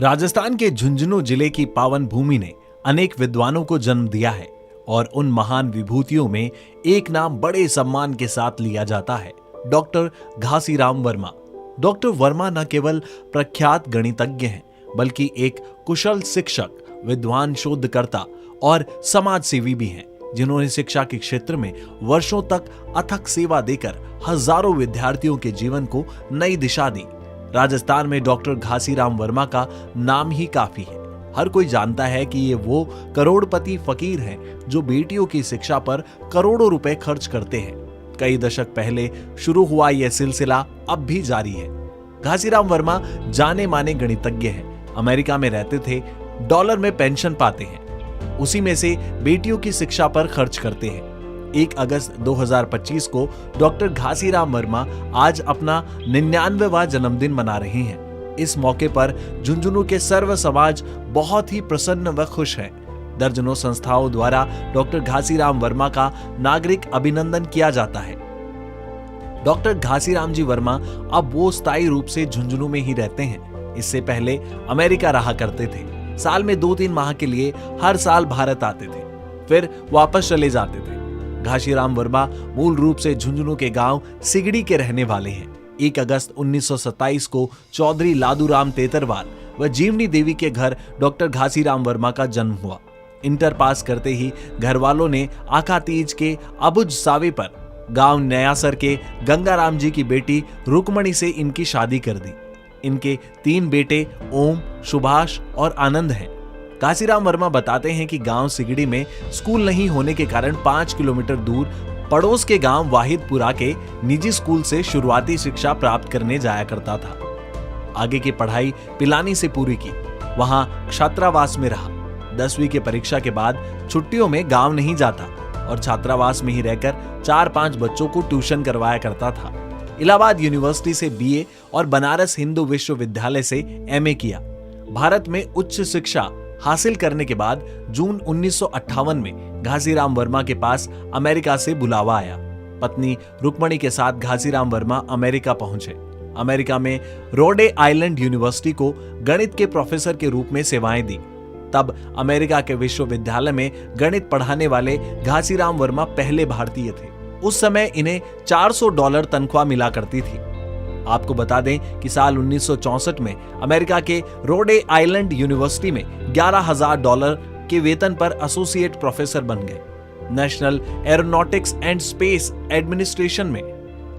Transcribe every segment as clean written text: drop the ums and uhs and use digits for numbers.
राजस्थान के झुंझुनू जिले की पावन भूमि ने अनेक विद्वानों को जन्म दिया है और उन महान विभूतियों में एक नाम बड़े सम्मान के साथ लिया जाता है, डॉक्टर घासीराम वर्मा। डॉक्टर वर्मा न केवल प्रख्यात गणितज्ञ हैं, बल्कि एक कुशल शिक्षक, विद्वान शोधकर्ता और समाज सेवी भी हैं, जिन्होंने शिक्षा के क्षेत्र में वर्षों तक अथक सेवा देकर हजारों विद्यार्थियों के जीवन को नई दिशा दी। राजस्थान में डॉक्टर घासीराम वर्मा का नाम ही काफी है। हर कोई जानता है कि ये वो करोड़पति फकीर हैं जो बेटियों की शिक्षा पर करोड़ों रुपए खर्च करते हैं। कई दशक पहले शुरू हुआ यह सिलसिला अब भी जारी है। घासीराम वर्मा जाने माने गणितज्ञ हैं, अमेरिका में रहते थे, डॉलर में पेंशन पाते हैं, उसी में से बेटियों की शिक्षा पर खर्च करते हैं। 1 अगस्त 2025 को डॉक्टर घासीराम वर्मा आज अपना 99वां जन्मदिन मना रहे हैं। इस मौके पर झुंझुनू के सर्व समाज बहुत ही प्रसन्न व खुश है। दर्जनों संस्थाओं द्वारा डॉक्टर घासीराम वर्मा का नागरिक अभिनंदन किया जाता है। डॉक्टर घासीराम जी वर्मा अब वो स्थायी रूप से झुंझुनू में ही रहते हैं। इससे पहले अमेरिका रहा करते थे। साल में 2-3 माह के लिए हर साल भारत आते थे, फिर वापस चले जाते थे। घासीराम वर्मा मूल रूप से झुंझुनू के गांव सिगड़ी के रहने वाले हैं। 1 अगस्त 1927 को चौधरी लादूराम तेतरवाल व जीवनी देवी के घर डॉक्टर घासीराम वर्मा का जन्म हुआ। इंटर पास करते ही घर वालों ने आखातीज के अबुज सावे पर गांव नयासर के गंगाराम जी की बेटी रुक्मणी से इनकी शादी कर दी। इनके 3 बेटे ओम, सुभाष और आनंद हैं। घासीराम वर्मा बताते हैं कि गांव सिगड़ी में स्कूल नहीं होने के कारण 5 किलोमीटर दूर पड़ोस के गांव वाहिदपुरा के निजी स्कूल से शुरुआती शिक्षा प्राप्त करने जाया करता था। आगे की पढ़ाई पिलानी से पूरी की, वहां छात्रावास में रहा। 10वीं की परीक्षा के बाद छुट्टियों में गांव नहीं जाता और छात्रावास में ही रहकर 4-5 बच्चों को ट्यूशन करवाया करता था। इलाहाबाद यूनिवर्सिटी से BA और बनारस हिंदू विश्वविद्यालय से MA किया। भारत में उच्च शिक्षा हासिल करने के बाद जून 1958 में घासीराम वर्मा के पास अमेरिका से बुलावा आया। पत्नी रुक्मणी के साथ घासीराम वर्मा अमेरिका पहुंचे। अमेरिका में रोडे आइलैंड यूनिवर्सिटी को गणित के प्रोफेसर के रूप में सेवाएं दी। तब अमेरिका के विश्वविद्यालय में गणित पढ़ाने वाले घासीराम वर्मा पहले भारतीय थे। उस समय इन्हें $400 तनख्वाह मिला करती थी। आपको बता दें कि साल 1964 में अमेरिका के रोडे आइलैंड यूनिवर्सिटी में $11,000 के वेतन पर एसोसिएट प्रोफेसर बन गए। National aeronautics and space administration में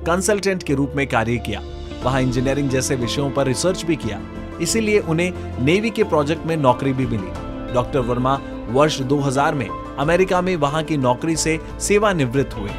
कंसल्टेंट के रूप में कार्य किया। वहां इंजीनियरिंग जैसे विषयों पर रिसर्च भी किया, इसीलिए उन्हें नेवी के प्रोजेक्ट में नौकरी भी मिली। डॉक्टर वर्मा वर्ष 2000 में अमेरिका में वहां की नौकरी से सेवानिवृत्त हुए,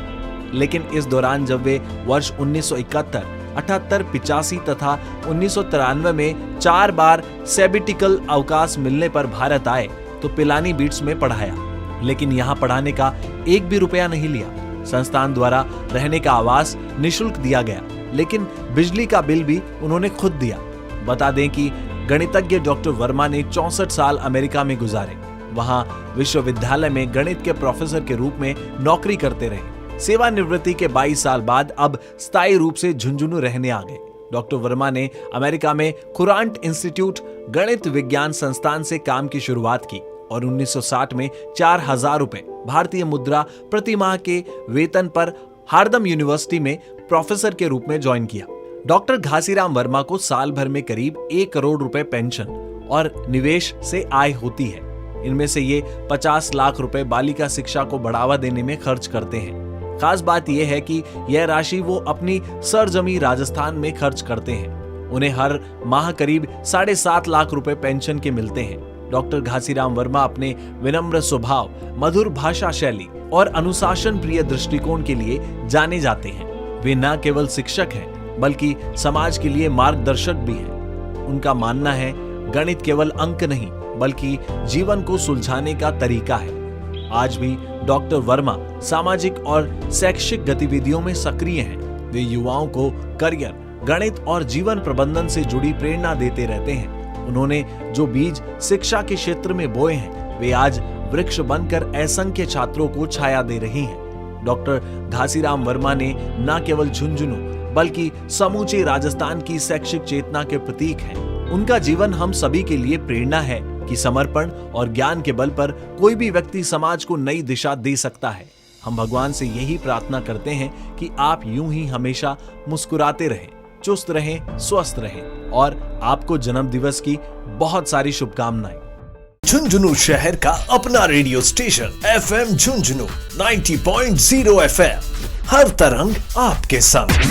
लेकिन इस दौरान जब वे वर्ष 1971, 78, 85 तथा 1993 में 4 बार सैबिटिकल अवकाश मिलने पर भारत आए तो पिलानी बीट्स में पढ़ाया, लेकिन यहाँ पढ़ाने का 1 भी रुपया नहीं लिया। संस्थान द्वारा रहने का आवास निःशुल्क दिया गया, लेकिन बिजली का बिल भी उन्होंने खुद दिया। बता दें कि गणितज्ञ डॉक्टर वर्मा ने 64 साल अमेरिका में गुजारे। वहां विश्वविद्यालय में गणित के प्रोफेसर के रूप में नौकरी करते रहे। सेवानिवृत्ति के 22 साल बाद अब स्थायी रूप से झुंझुनू रहने आ गए। डॉक्टर वर्मा ने अमेरिका में कुरांट इंस्टीट्यूट गणित विज्ञान संस्थान से काम की शुरुआत की और 1960 में 4,000 रुपए भारतीय मुद्रा प्रति माह के वेतन पर हारदम यूनिवर्सिटी में प्रोफेसर के रूप में ज्वाइन किया। डॉक्टर घासीराम वर्मा को साल भर में करीब 1 करोड़ रुपए पेंशन और निवेश से आय होती है। इनमें से ये 50 लाख रुपए बालिका शिक्षा को बढ़ावा देने में खर्च करते हैं। खास बात यह है कि यह राशि वो अपनी सरजमी राजस्थान में खर्च करते हैं। उन्हें हर माह करीब 7.5 लाख रुपए पेंशन के मिलते हैं। डॉक्टर घासीराम वर्मा अपने विनम्र स्वभाव, मधुर भाषा शैली और अनुशासन प्रिय दृष्टिकोण के लिए जाने जाते हैं। वे न केवल शिक्षक हैं, बल्कि समाज के लिए मार्गदर्शक भी हैं। उनका मानना है गणित केवल अंक नहीं, बल्कि जीवन को सुलझाने का तरीका है। आज भी डॉक्टर वर्मा सामाजिक और शैक्षिक गतिविधियों में सक्रिय हैं। वे युवाओं को करियर, गणित और जीवन प्रबंधन से जुड़ी प्रेरणा देते रहते हैं। उन्होंने जो बीज शिक्षा के क्षेत्र में बोए हैं, वे आज वृक्ष बनकर असंख्य छात्रों को छाया दे रहे हैं। डॉक्टर घासीराम वर्मा ने न केवल झुंझुनू बल्कि समूचे राजस्थान की शैक्षिक चेतना के प्रतीक हैं। उनका जीवन हम सभी के लिए प्रेरणा है कि समर्पण और ज्ञान के बल पर कोई भी व्यक्ति समाज को नई दिशा दे सकता है। हम भगवान से यही प्रार्थना करते हैं कि आप यूं ही हमेशा मुस्कुराते रहें, चुस्त रहें, स्वस्थ रहें और आपको जन्म दिवस की बहुत सारी शुभकामनाएं। झुंझुनू शहर का अपना radio station FM Jhunjhunu 90.0 FM, हर तरंग आपके संग।